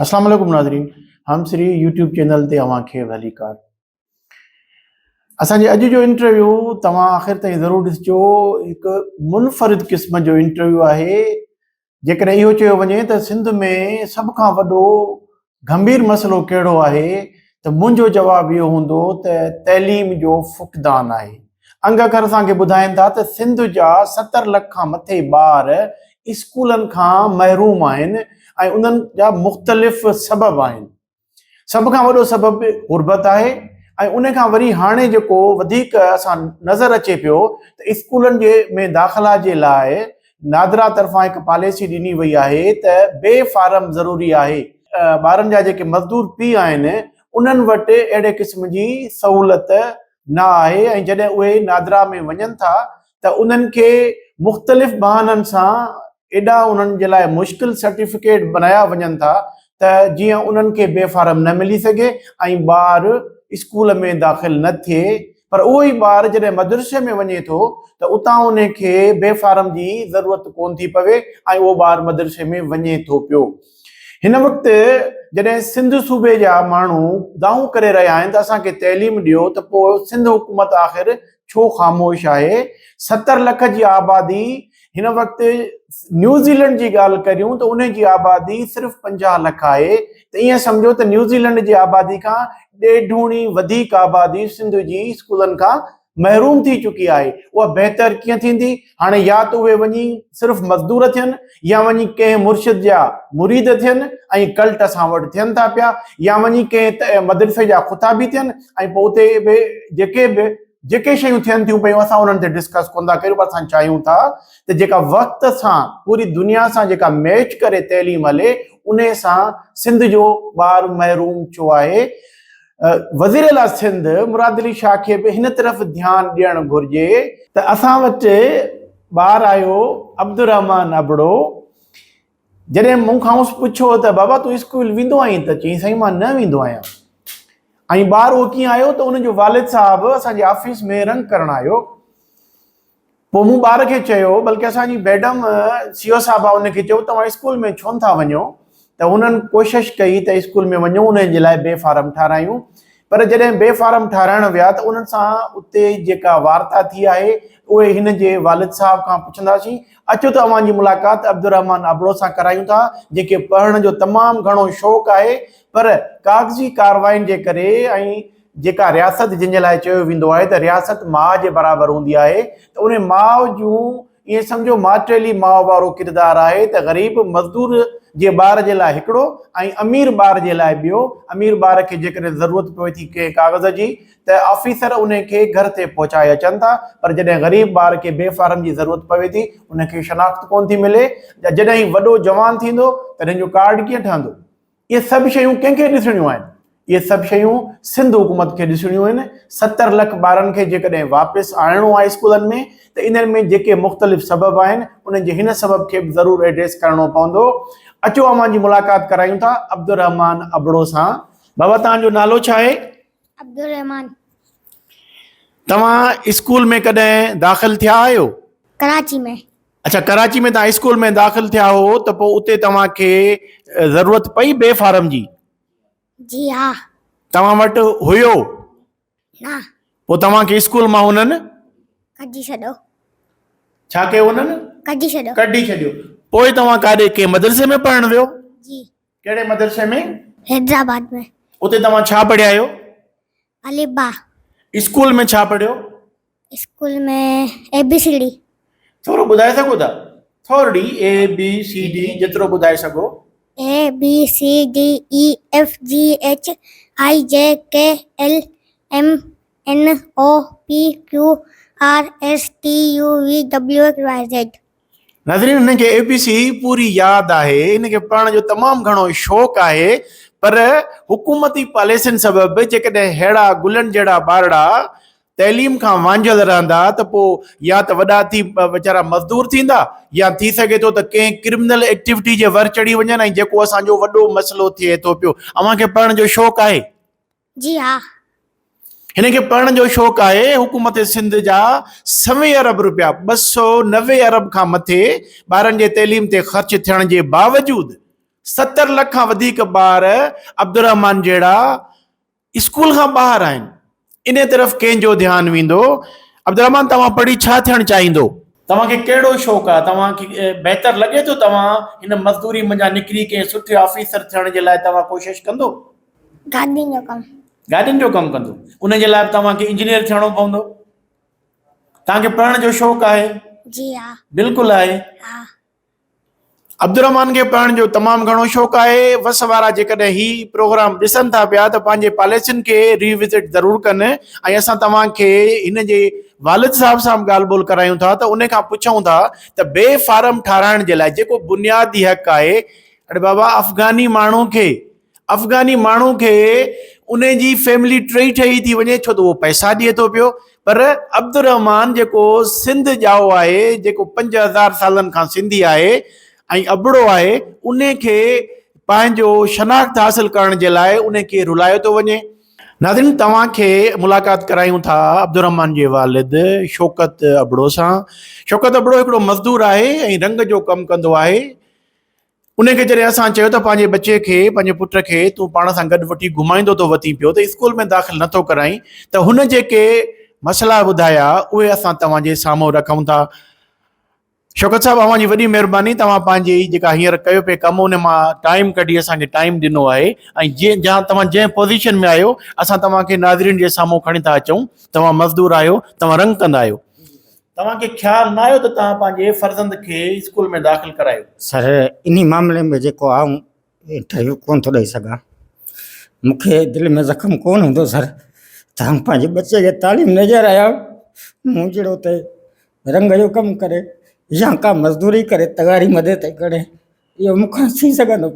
अस्सलाम वालेकुम नाज़रीन, हम श्री यूट्यूब चैनल ते अवां खे वलीकार। असांजे अॼु जो इंटरव्यू तव्हां आख़िर ताईं ज़रूरु ॾिसजो। हिकु मुनफ़रिद क़िस्म जो इंटरव्यू आहे। जेकॾहिं इहो चयो वञे त सिंध में सभ खां वॾो गंभीर मसइलो कहिड़ो आहे त मुंहिंजो जवाबु इहो हूंदो त तइलीम जो फ़ुक़दान आहे। अंग अखर असांखे ॿुधाइनि था त सिंध जा 70 लख खां मथे ॿार स्कूलनि खां महरूम आहिनि ऐं उन्हनि जा मुख़्तलिफ़ सबब आहिनि। सभ खां वॾो सबब गुरबत आहे ऐं उन खां वरी हाणे जेको वधीक असां नज़र अचे पियो त स्कूलनि में दाख़िला जे लाइ नादरा तरफ़ां हिकु पॉलिसी ॾिनी वई आहे त बे फारम ज़रूरी आहे। ॿारनि जा जेके मज़दूर पीउ आहिनि उन्हनि वटि अहिड़े क़िस्म जी सहूलियत न आहे ऐं जॾहिं उहे नादरा में वञनि था त उन्हनि खे मुख़्तलिफ़ बहाननि सां एॾा उन्हनि जे लाइ मुश्किल सर्टिफिकेट बनाया वञनि था त जीअं उन्हनि खे बेफारम न मिली सघे ऐं ॿार स्कूल में दाख़िल न थिए। पर उहो ई ॿार जॾहिं मदरसे में वञे थो त उतां उन खे बेफारम जी ज़रूरत कोन थी पवे ऐं उहो ॿार मदरसे में वञे थो पियो। हिन वक़्तु जॾहिं सिंध सूबे जा माण्हू दाऊं करे रहिया आहिनि त असांखे तइलीम ॾियो त पोइ सिंध हुकूमत आख़िर छो ख़ामोश आहे। 70 लख जी आबादी, हिन वक़्तु न्यूज़ीलैंड जी ॻाल्हि करियूं त उन जी आबादी सिर्फ़ु 50 लख आहे। त ईअं सम्झो त न्यूज़ीलैंड जी आबादी खां ॾेढुणी वधीक आबादी सिंध जी स्कूलनि खां महरूम थी चुकी आहे। उहा बहितर कीअं थींदी? हाणे या त उहे वञी सिर्फ़ु मज़दूर थियनि या वञी कंहिं मुर्शिद जा मुरीद थियनि ऐं कल्ट असां वटि थियनि था पिया, या वञी कंहिं मदरसे जा ख़ुताबी थियनि ऐं पोइ उते बि जेके शयूं थियनि थियूं पियूं असां उन्हनि ते डिस्कस कोन था कयूं। पर असां चाहियूं था त जेका वक़्त सां पूरी दुनिया सां जेका मैच करे तइलीम हले उन सां सिंध जो ॿार महरूम छो आहे। वज़ीर आला सिंध मुराद अली शाह खे बि हिन तरफ़ ध्यानु ॾियणु घुर्जे त असां वटि ॿारु आयो अब्दुर्रहमान अबड़ो। जॾहिं मूंखां पुछो त बाबा तूं स्कूल वेंदो आहीं त चई साईं मां न वेंदो आहियां। ऐं ॿारु उहो कीअं आयो त उनजो वालिद साहिबु असांजे ऑफिस में रंग करणु आयो। पोइ मूं ॿार खे चयो, बल्कि असांजी मैडम सीओ साहिबा उनखे चयो तव्हां स्कूल में छो नथा वञो? त उन्हनि कोशिशि कई त स्कूल में वञूं, उन जे लाइ बेफारम ठारायूं। पर जॾहिं बेफारम ठाराइण विया त उन्हनि सां उते जेका वार्ता थी आहे उहे हिन जे वालिद साहिब खां पुछंदासीं। अचो त अव्हांजी मुलाक़ात अब्दुर्रहमान अबड़ो सां करायूं था, जेके पढ़ण जो तमामु घणो शौक़ु आहे। पर कागज़ी कार्रवाइनि जे करे ऐं जेका रियासत जंहिंजे लाइ चयो वेंदो आहे त रियासत माउ जे बराबरि हूंदी आहे, त उन माउ जूं ईअं सम्झो माटेली माउ वारो किरदारु आहे त ग़रीब मज़दूर जे ॿार जे लाइ हिकिड़ो ऐं अमीर ॿार जे लाइ ॿियो। अमीर ॿार खे जेकॾहिं ज़रूरत पवे थी कंहिं कागज़ जी त ऑफिसर उन खे घर ते पहुचाए अचनि था। पर जॾहिं ग़रीब ॿार खे बेफारम जी ज़रूरत पवे थी उनखे शनाख़्त कोन थी मिले। जॾहिं वॾो जवान थींदो तॾहिं जो कार्ड कीअं ठहंदो? इहे सभु शयूं कंहिंखे ॾिसणियूं आहिनि? इहे सभु शयूं सिंध हुकूमत खे ॾिसणियूं आहिनि। 70 लख ॿारनि खे जेकॾहिं वापसि आणिणो आहे स्कूलनि में त इन्हनि में जेके मुख़्तलिफ़ सबब आहिनि उन्हनि जे हिन सबब खे बि ज़रूरु एड्रेस करणो पवंदो। अचो अव्हांजी मुलाक़ात करायूं था अब्दुर्रहमान अबड़ो सां। बाबा तव्हांजो नालो छा आहे? अब्दुर्रहमान। तव्हां स्कूल में कॾहिं दाख़िल थिया आहियो? कराची में। अच्छा, कराची में तव्हां स्कूल में दाख़िल थिया हो त पोइ उते तव्हांखे ज़रूरत पई बेफारम जी? जी हा। तव्हां वटि हुयो? न। पोइ तव्हांखे स्कूल मां उन्हनि कढी छॾियो। छा कयो? उन्हनि कढी छॾियो। कढी छॾियो। पोइ तव्हां काॾे कंहिं मदरसे में पढ़णु वियो? जी। कहिड़े मदरसे में? हैदराबाद में। उते तव्हां छा पढ़िया आहियो? अलिबा। स्कूल में छा पढ़ियो? स्कूल में ABCD। थोरो ॿुधाए सघो था? थोरी ABCD जेतिरो ॿुधाए सघो। ABCDEFGHIJKLMNOPQRSTUVWXYZ। नाज़रीन, हिनखे ABC पूरी यादि आहे, हिनखे पढ़ण जो तमामु घणो शौक़ु आहे। पर हुकूमती पॉलिसियुनि सबबि जेकॾहिं अहिड़ा गुलनि जहिड़ा ॿारड़ा तइलीम खां वांझल रहंदा त पोइ या त वॾा थी वीचारा मज़दूर थींदा या थी सघे थो त कंहिं क्रिमिनल एक्टिविटी जे वर चढ़ी वञनि ऐं जेको असांजो वॾो मसइलो थिए थो पियो। अव्हांखे पढ़ण जो शौक़ु आहे? जी हा। हिनखे पढ़ण जो शौक़ु आहे। हुकूमत सिंध जा 100 अरब रुपया 290 अरब खां मथे ॿारनि जे तइलीम ते ख़र्च थियण जे बावजूदि 70 लख खां वधीक ॿार अब्दुर रहमान जहिड़ा स्कूल खां ॿाहिरि आहिनि। इन तरफ़ कंहिंजो ध्यानु वेंदो? अब्दुर रहमान, तव्हां पढ़ी छा थियणु चाहींदो? तव्हांखे कहिड़ो शौक़ु आहे? तव्हांखे बहितर लॻे थो तव्हां हिन मज़दूरी मंझां निकिरी कंहिं सुठे ऑफिसर थियण जे लाइ तव्हां कोशिशि कंदो? गाॾियुनि जो कमु। गाॾियुनि जो कमु कंदो? उन जे लाइ तव्हांखे इंजीनियर थियणो पवंदो? तव्हांखे पढ़ण जो शौक़ु आहे? जी हाँ। बिल्कुलु आहे। हाँ। अब्दुर रहमान खे पढ़ण जो तमामु घणो शौक़ु आहे। वस वारा जेकॾहिं ही प्रोग्राम ॾिसनि था पिया त पंहिंजे पॉलिसियुनि खे रिविज़िट ज़रूरु कनि। ऐं असां तव्हांखे हिन जे वालिद साहब सां ॻाल्हि ॿोल करायूं था त उन खां पुछूं था त ॿिए फार्म ठाराइण जे लाइ जेको बुनियादी हक़ आहे, अरे बाबा, अफ़गानी माण्हू खे उन जी फैमिली टई ठही थी वञे छो त उहो पैसा ॾिए थो पियो। पर अब्दुर रहमान जेको सिंध ॼाओ आहे, जेको 5000 सालनि खां सिंधी आहे ऐं अबड़ो आहे, उन खे पंहिंजो शनाख्त हासिल करण जे लाइ उन खे रुलायो थो वञे। नाज़रीन, तव्हांखे मुलाक़ात करायूं था अब्दुर रहमान जे वालिद शौकत अबड़ो सां। शौकत अबड़ो हिकिड़ो मज़दूर आहे ऐं रंग जो कमु कंदो आहे। उन खे जॾहिं असां चयो त पंहिंजे बचे खे, पंहिंजे पुट खे तूं पाण सां गॾु वठी घुमाईंदो थो वठी पियो, त स्कूल में दाख़िल नथो कराई, त हुन जेके मसइला ॿुधाया उहे असां तव्हांजे साम्हूं रखूं था। शौकत साहब, अव्हां जी वॾी महिरबानी। तव्हां पंहिंजी जेका हींअर कयो पिया कमु उन मां टाइम कढी असांखे टाइम ॾिनो आहे। ऐं तव्हां जंहिं पोज़ीशन में आहियो, असां तव्हांखे नाज़रीन जे साम्हूं खणी था अचूं। तव्हां मज़दूर आहियो, तव्हां रंग कंदा आहियो। तव्हांखे ख्यालु न आयो त तव्हां पंहिंजे फर्ज़ंद खे स्कूल में दाख़िल करायो? सर, इन मामले में जेको आऊं इंटरव्यू कोन थो ॾेई सघां। मूंखे दिलि में ज़ख़्म कोन हूंदो सर। तव्हां पंहिंजे बचे खे तालीम नज़र आया, मूं जहिड़ो त रंग जो कमु करे या का मज़दूरी करे तगारी मदद करे, इहो मूंखां थी सघंदो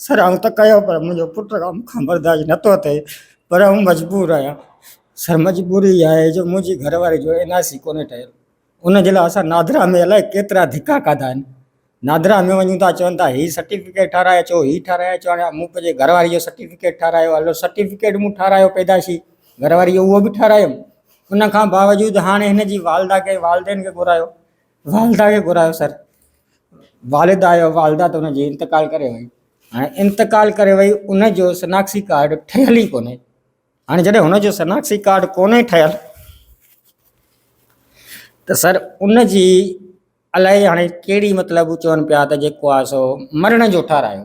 सर। आऊं त कयो, पर मुंहिंजो पुट खां मूंखां बर्दाश्त नथो थिए, पर आऊं मजबूर आहियां सर। मजबूरी आहे जो मुंहिंजी घरवारी जो NIC कोन्हे ठहियलु। उन जे लाइ असां नादरा में अलाए केतिरा धिका खाधा आहिनि। नादरा में वञूं था, चवनि था हीउ सर्टिफिकेट ठाराए अचो, हीउ ठाराए अचो। हाणे मूं पंहिंजे घरवारी जो सर्टिफिकेट ठारायो, हलो सर्टिफिकेट मूं ठारायो पैदाशी, घरवारी जो उहो बि ठारायो। उन खां बावजूदि हाणे हिन जी वालदेन खे घुरायो सर। वालिद आयो, वालदा त हुनजी इंतकाल करे वई। हाणे इंतकाल करे वई, उनजो शनाख्ती कार्ड ठहियल ई कोन्हे। हाणे जॾहिं हुनजो शनाख्ती कार्ड कोन्हे ठहियल, त सर उनजी अलाए हाणे कहिड़ी मतिलबु चवनि पिया त जेको आहे सो मरण जो ठारायो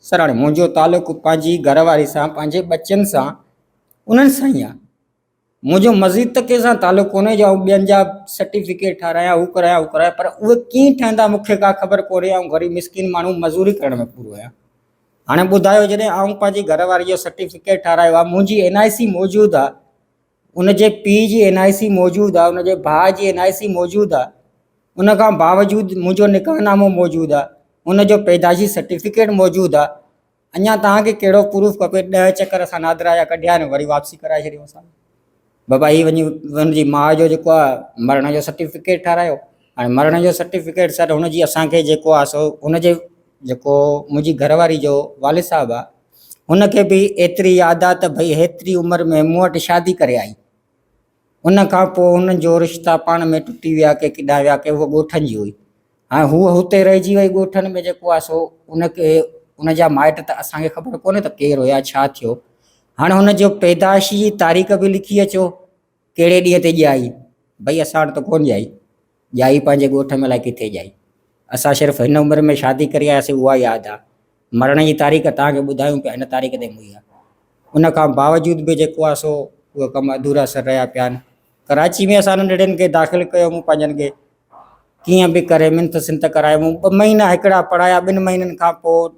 सर। हाणे मुंहिंजो तालुक़ु पंहिंजी घरवारी सां, पंहिंजे बच्चनि सां, उन्हनि सां ई आहे। मुंहिंजो मज़ीद त कंहिंसां तालुक़ु कोन्हे जो ॿियनि जा सर्टिफिकेट ठारायां, हू करायां, पर उहे कीअं ठहंदा मूंखे का ख़बर कोन्हे। ऐं ग़रीब मिसकिन माण्हू मज़ूरी करण में पूरो आहियां। हाणे ॿुधायो, जॾहिं आऊं पंहिंजी घरवारी जो सर्टिफिकेट ठारायो आहे, मुंहिंजी NIC मौजूदु आहे, उनजे पीउ जी NIC मौजूदु आहे, उनजे भाउ जी NIC मौजूदु आहे, उन खां बावजूदि मुंहिंजो निकाहनामो मौजूदु आहे, उनजो पैदाशी सर्टिफिकेट मौजूदु आहे। अञा तव्हांखे कहिड़ो प्रूफ खपे? 10 चकर असां नादरा जा कढिया आहिनि, वरी वापसी कराए छॾियूं असां। बाबा ही वञी हुनजी माउ जो जेको आहे मरण जो सर्टिफिकेट ठारायो। हाणे मरण जो सर्टिफिकेट सर हुनजी असांखे जेको आहे सो हुनजे जेको मुंहिंजी घरवारी जो वालिद साहबु आहे, हुनखे बि एतिरी यादि आहे त भई हेतिरी उमिरि में मूं वटि शादी करे आई। उन खां पोइ हुननि जो रिश्ता पाण में टुटी विया, के किॾा विया, के उहा ॻोठनि जी हुई। हाणे हूअ हुते रहिजी वई ॻोठनि में, जेको आहे सो उनखे उनजा माइट त असांखे ख़बर कोन्हे त केरु हुया, छा थियो। हाणे हुनजो पैदाशी जी तारीख़ बि लिखी अचो, कहिड़े ॾींहं ते ॼाई, भई असां वटि त कोन ॼाई पंहिंजे ॻोठ में अलाए किथे ॼाई। असां सिर्फ़ु हिन उमिरि में शादी करे आयासीं, उहा यादि आहे। मरण जी तारीख़ तव्हांखे ॿुधायूं पिया, हिन तारीख़ ते मुई आहे। उन खां बावजूदि बि जेको आहे सो उहे कमु अधूरा सर रहिया पिया आहिनि। कराची में असां नंढड़नि खे दाख़िल कयो, मूं पंहिंजनि खे कीअं बि करे मिंथ सिंथ कराए, मूं 2 महीना हिकिड़ा पढ़ाया। 2 महीननि खां पोइ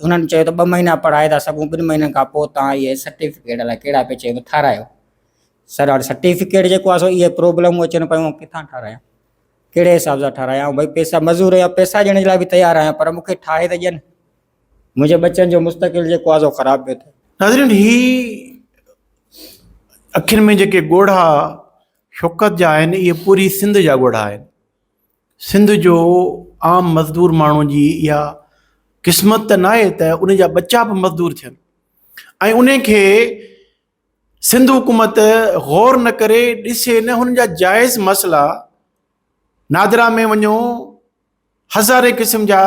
हुननि चयो त 2 महीना पढ़ाए था सघूं, 2 महीननि खां पोइ तव्हां इहे सर्टिफिकेट अलाए कहिड़ा पिया चयो ठारायो। सर हाणे सर्टिफिकेट जेको आहे सो इहे प्रॉब्लमूं अचनि पियूं, किथां ठारायां, कहिड़े हिसाब सां ठारायां? भई पैसा मज़ूर या पैसा ॾियण जे लाइ बि तयारु आहियां, पर मूंखे ठाहे त ॾियनि। मुंहिंजे बच्चनि जो मुस्तक़बिल जेको आहे सो ख़राबु पियो थिए। नाज़रीन, ही अखियुनि में जेके ॻोढ़ा शौकत जा आहिनि, इहे पूरी सिंध जा ॻोढ़ा आहिनि। सिंध जो आम मज़दूर माण्हू जी इहा क़िस्मत त न आहे त उन जा बच्चा बि मज़दूर थियनि ऐं उन खे सिंध हुकूमत गौर न करे, ॾिसे न हुन जा जाइज़ मसइला। नादरा में वञो, हज़ारे क़िस्म जा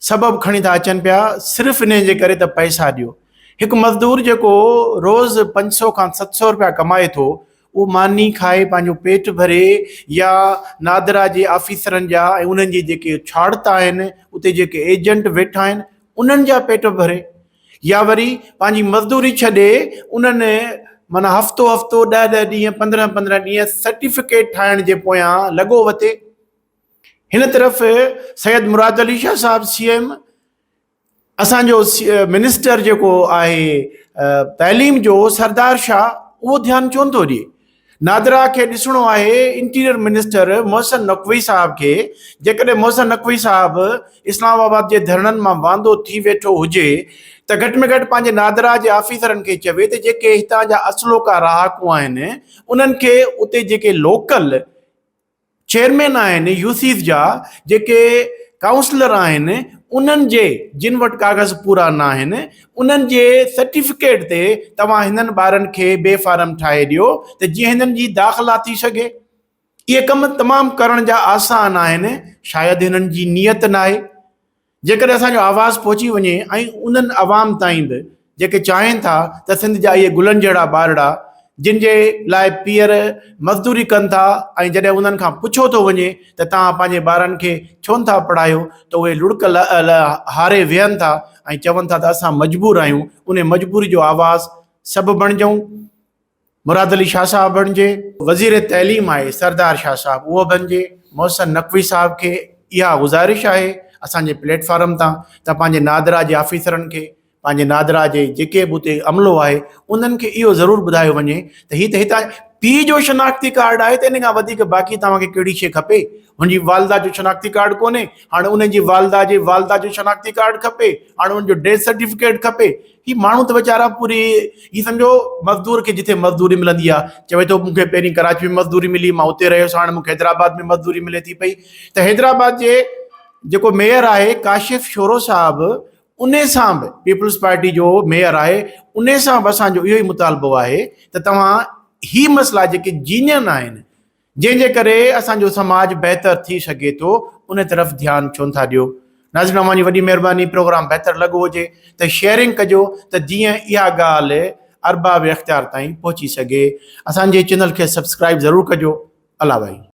सबबु खणी था अचनि पिया सिर्फ़ु इन जे करे त पैसा ॾियो। हिकु मज़दूर जेको रोज़ 500 खां 700 रुपया कमाए थो, उहो मानी खाए पंहिंजो पेट भरे, या नादरा जे ऑफिसरनि जा ऐं उन्हनि जे जेके छाड़ता आहिनि, उते जेके एजेंट वेठा आहिनि, उन्हनि जा पेट भरे, या वरी पंहिंजी मज़दूरी छॾे उन्हनि माना हफ़्तो हफ़्तो 10-10 ॾींहं 15-15 ॾींहं सर्टिफिकेट ठाहिण जे पोयां लॻो वठे। हिन तरफ़ सैयद मुराद अली शाह साहब CM, असांजो मिनिस्टर जेको आहे तइलीम जो सरदार शाह, उहो ध्यानु छो नथो ॾिए। नादरा खे ॾिसणो आहे इंटीरियर मिनिस्टर मोहसिन नक़वी साहब खे। जेकॾहिं मोहसिन नक़वी साहब इस्लामाबाद जे धरणनि मां वांदो थी वेठो हुजे त घटि में घटि पंहिंजे नादरा जे ऑफिसरनि खे चवे त जेके हितां जा असलोका रहाकू आहिनि, उन्हनि खे उते जेके लोकल चेयरमैन आहिनि यूसीस जा, जेके काउंसलर आहिनि, उन्हनि जे जिन वटि कागज़ पूरा न आहिनि, उन्हनि जे सर्टिफिकेट ते तव्हां हिननि ॿारनि खे बेफारम ठाहे ॾियो त जीअं हिननि जी दाख़िला थी सघे। इहे कम तमामु करण जा आसान आहिनि, शायदि हिननि जी नियत न आहे। जेकॾहिं असांजो आवाज़ पहुची वञे ऐं उन्हनि अवाम ताईं बि जेके चाहिनि था त सिंध जा इहे गुलनि जहिड़ा ॿारड़ा, जिन जे लाइ पीअर मज़दूरी कनि था, ऐं जॾहिं उन्हनि खां पुछो थो वञे त तव्हां पंहिंजे ॿारनि खे छो नथा पढ़ायो, त उहे लुड़क हारे वेहनि था ऐं चवनि था त असां मजबूर आहियूं। उन मजबूरी जो आवाज़ सभु बणिजऊं। मुराद अली शाह साहब बणिजे, वज़ीर तइलीम आहे सरदार शाह साहब, उहो बणिजे। मोहसिन नक़वी साहब खे इहा गुज़ारिश आहे असांजे प्लेटफॉर्म तां त पंहिंजे नादरा जे ऑफिसरनि खे, पंहिंजे नादरा जे जेके बि उते अमलो आहे, उन्हनि खे इहो ज़रूरु ॿुधायो वञे त हीअ त हितां पीउ जो शनाख़्ती कार्ड आहे, त इन खां वधीक बाक़ी तव्हांखे कहिड़ी शइ खपे। हुनजी वालदा जो शनाख़्ती कार्ड कोन्हे, हाणे उनजी वालदा जो शनाख़्ती कार्ड खपे, हाणे उनजो डेथ सर्टिफिकेट खपे। ही माण्हू त वीचारा पूरी, ही सम्झो मज़दूर खे जिथे मज़दूरी मिलंदी आहे, चवे थो मूंखे पहिरीं कराची में मज़दूरी मिली, मां उते रहियुसि, हाणे मूंखे हैदराबाद में मज़दूरी मिले थी पई। त हैदराबाद जे जेको मेयर आहे काशिफ शोरो साहब, उन सां बि पीपल्स पार्टी जो मेयर आहे, उन सां बि असांजो इहो ई मुतालबो आहे त तव्हां ही मसइला जेके जीनियन आहिनि, जंहिंजे करे असांजो समाज बहितर थी सघे थो, उन तरफ़ ध्यानु छो नथा ॾियो। नाज़रीन, अवां जी वॾी महिरबानी, प्रोग्राम बहितर लॻो हुजे त शेयरिंग कजो, त जीअं इहा ॻाल्हि अरबाब इख़्तियार ताईं पहुची सघे। असांजे चैनल खे सब्सक्राइब ज़रूरु कजो। अला भाई।